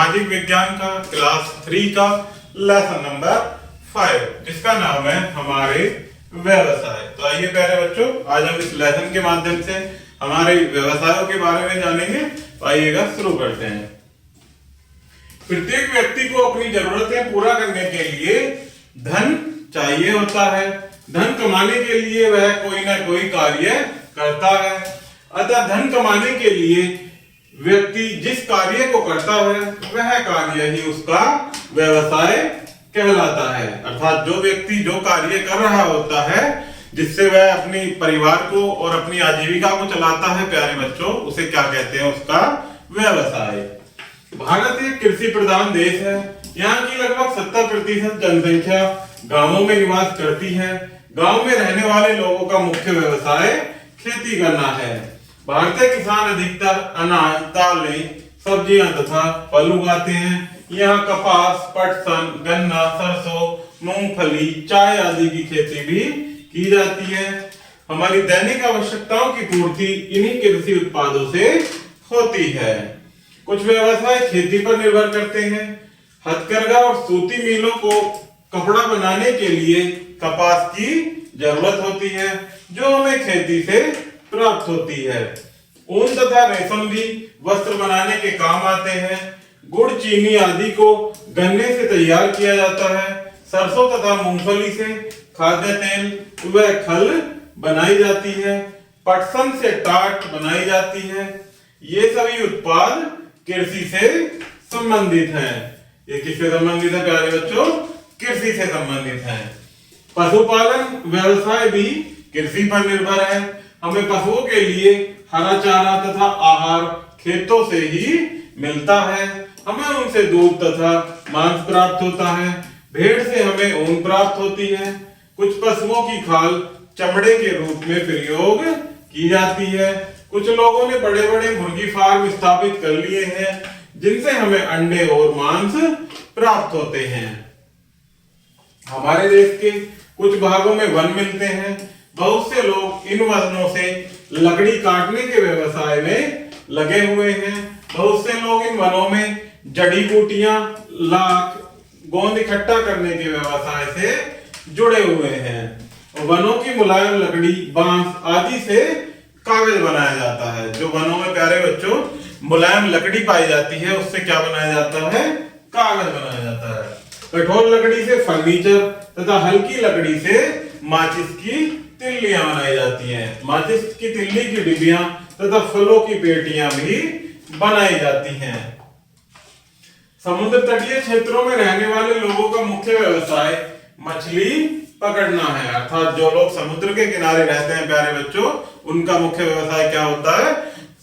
सामाजिक विज्ञान का क्लास 3 का लेसन नंबर 5 जिसका नाम है हमारे व्यवसाय। तो आइए प्यारे बच्चों, आज हम इस लेसन के माध्यम से हमारे व्यवसायों के बारे में जानेंगे। तो आइएगा शुरू करते हैं। प्रत्येक व्यक्ति को अपनी जरूरतें पूरा करने के लिए धन चाहिए होता है। धन कमाने के लिए वह कोई ना कोई कार्य करता है। अतः धन कमाने के लिए व्यक्ति जिस कार्य को करता है वह कार्य ही उसका व्यवसाय कहलाता है। अर्थात जो व्यक्ति जो कार्य कर रहा होता है जिससे वह अपने परिवार को और अपनी आजीविका को चलाता है, प्यारे बच्चों, उसे क्या कहते हैं? उसका व्यवसाय। भारत एक कृषि प्रधान देश है। यहाँ की लगभग 70% जनसंख्या गांवों में निवास करती है। गांव में रहने वाले लोगों का मुख्य व्यवसाय खेती करना है। भारतीय किसान अधिकतर अनाज, दालें, सब्जियां तथा फल उगाते हैं। यहाँ कपास, पटसन, गन्ना, सरसों, मूंगफली, चाय आदि की खेती भी की जाती है। हमारी दैनिक आवश्यकताओं की पूर्ति इन्हीं कृषि उत्पादों से होती है। कुछ व्यवसाय खेती पर निर्भर करते हैं। हथकरघा और सूती मिलों को कपड़ा बनाने के लिए कपास की जरूरत होती है, जो हमें खेती से प्राप्त होती है। ऊन तथा रेशम भी वस्त्र बनाने के काम आते हैं। गुड़, चीनी आदि को गन्ने से तैयार किया जाता है। सरसों तथा मूंगफली से खाद्य तेल व खल बनाई जाती है। पटसन से टाट बनाई जाती है। ये सभी उत्पाद कृषि से संबंधित हैं। ये किससे संबंधित है प्यारे बच्चों? कृषि से संबंधित है। पशुपालन व्यवसाय भी कृषि पर निर्भर है। हमें पशुओं के लिए हरा चारा तथा आहार खेतों से ही मिलता है। हमें उनसे दूध तथा मांस प्राप्त होता है। भेड़ से हमें ऊन प्राप्त होती है। कुछ पशुओं की खाल चमड़े के रूप में प्रयोग की जाती है। कुछ लोगों ने बड़े बड़े मुर्गी फार्म स्थापित कर लिए हैं, जिनसे हमें अंडे और मांस प्राप्त होते हैं। हमारे देश के कुछ भागों में वन मिलते हैं। बहुत से लोग इन वनों से लकड़ी काटने के व्यवसाय में लगे हुए हैं। बहुत से लोग इन वनों में जड़ी बूटियां, लाख, गोंद इकट्ठा करने के व्यवसाय से जुड़े हुए हैं। वनों की मुलायम लकड़ी, बांस आदि से कागज बनाया जाता है। जो वनों में प्यारे बच्चों मुलायम लकड़ी पाई जाती है, उससे क्या बनाया जाता है? कागज बनाया जाता है। कठोर लकड़ी से फर्नीचर तथा हल्की लकड़ी से माचिस की तिल्लियां बनाई जाती हैं। माचिस की तिल्ली की डिब्बियां तथा फलों की पेटियां भी बनाई जाती हैं। समुद्र तटीय क्षेत्रों में रहने वाले लोगों का मुख्य व्यवसाय मछली पकड़ना है। अर्थात जो लोग समुद्र के किनारे रहते हैं प्यारे बच्चों, उनका मुख्य व्यवसाय क्या होता है?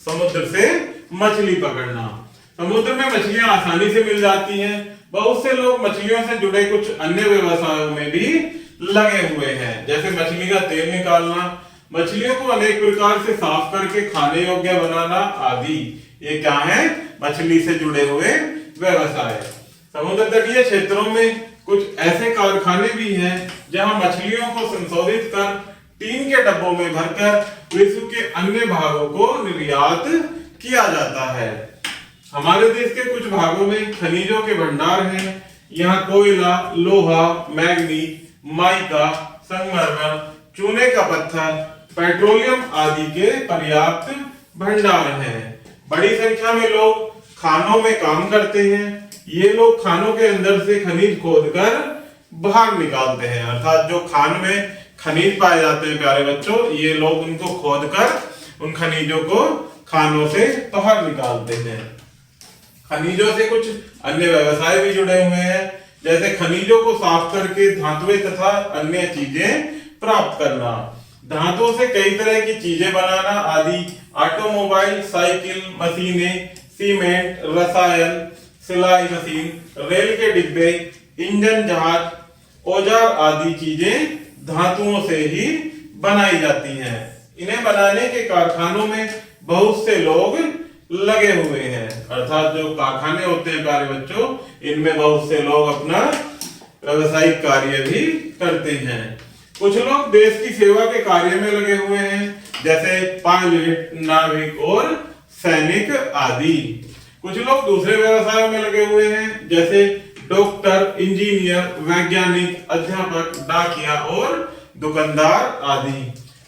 समुद्र से मछली पकड़ना। समुद्र में मछलियां आसानी से मिल जाती हैं। बहुत से लोग मछलियों से जुड़े कुछ अन्य व्यवसायों में भी लगे हुए हैं, जैसे मछली का तेल निकालना, मछलियों को अनेक प्रकार से साफ करके खाने योग्य बनाना आदि। ये क्या है? मछली से जुड़े हुए व्यवसाय। समुद्र तटीय क्षेत्रों में कुछ ऐसे कारखाने भी हैं जहां मछलियों को संशोधित कर टीन के डब्बों में भरकर विश्व के अन्य भागों को निर्यात किया जाता है। हमारे देश के कुछ भागों में खनिजों के भंडार हैं। यहाँ कोयला, लोहा, मैग्नीज, माइका, संगमरमर, चूने का पत्थर, पेट्रोलियम आदि के पर्याप्त भंडार हैं। बड़ी संख्या में लोग खानों में काम करते हैं। ये लोग खानों के अंदर से खनिज खोदकर बाहर निकालते हैं। अर्थात जो खान में खनिज पाए जाते हैं प्यारे बच्चों, ये लोग उनको खोदकर उन खनिजों को खानों से बाहर निकालते हैं। खनिजों से कुछ अन्य व्यवसाय भी जुड़े हुए हैं, जैसे खनिजों को साफ करके धातुएं तथा अन्य चीजें प्राप्त करना, धातुओं से कई तरह की चीजें बनाना आदि, ऑटोमोबाइल, साइकिल, मशीनें, सीमेंट, रसायन, सिलाई मशीन, रेल के डिब्बे, इंजन, जहाज, औजार आदि चीजें धातुओं से ही बनाई जाती हैं। इन्हें बनाने के कारखानों में बहुत से लोग लगे हुए हैं। अर्थात जो कारखाने होते हैं प्यारे बच्चों, इनमें बहुत से लोग अपना व्यवसायिक कार्य भी करते हैं। कुछ लोग देश की सेवा के कार्य में लगे हुए हैं, जैसे पायलट, नाविक और सैनिक आदि। कुछ लोग दूसरे व्यवसायों में लगे हुए हैं, जैसे डॉक्टर, इंजीनियर, वैज्ञानिक, अध्यापक, डाकिया और दुकानदार आदि।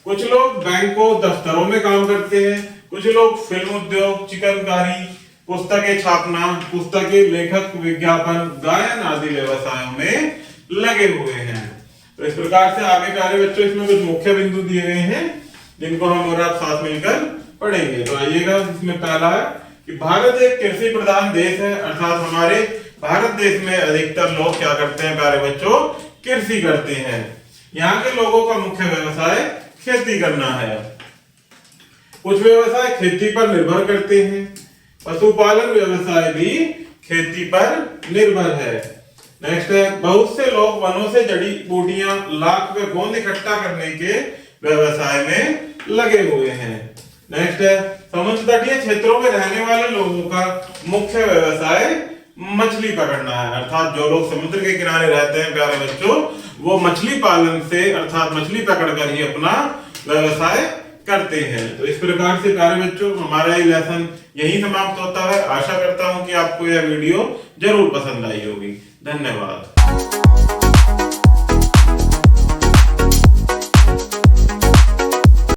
कुछ लोग बैंकों, दफ्तरों में काम करते हैं। कुछ लोग फिल्म उद्योग, चिकनकारी, पुस्तकें छापना, पुस्तकें, लेखक, विज्ञापन, गायन आदि व्यवसायों में लगे हुए हैं। तो इस प्रकार से आगे कार्य बच्चों इसमें कुछ मुख्य बिंदु दिए गए हैं जिनको हम और आप साथ मिलकर पढ़ेंगे। तो आइएगा, इसमें पहला है कि भारत एक कृषि प्रधान देश है, अर्थात हमारे भारत देश में अधिकतर लोग क्या करते हैं प्यारे बच्चों, कृषि करते हैं। यहाँ के लोगों का मुख्य व्यवसाय खेती करना है। कुछ व्यवसाय खेती पर निर्भर करते हैं। पशुपालन व्यवसाय भी खेती पर निर्भर है। नेक्स्ट है, बहुत से लोग वनों से जड़ी बूटियां, लाख व गोंद इकट्ठा करने के व्यवसाय में लगे हुए हैं। नेक्स्ट है, समुद्र तटीय क्षेत्रों में रहने वाले लोगों का मुख्य व्यवसाय मछली पकड़ना है, अर्थात जो लोग समुद्र के किनारे रहते हैं प्यारे बच्चों, वो मछली पालन से अर्थात मछली पकड़कर ही अपना व्यवसाय करते हैं। तो इस प्रकार से प्यारे बच्चों हमारा ये लेसन यही समाप्त होता है। आशा करता हूं कि आपको यह वीडियो जरूर पसंद आई होगी। धन्यवाद।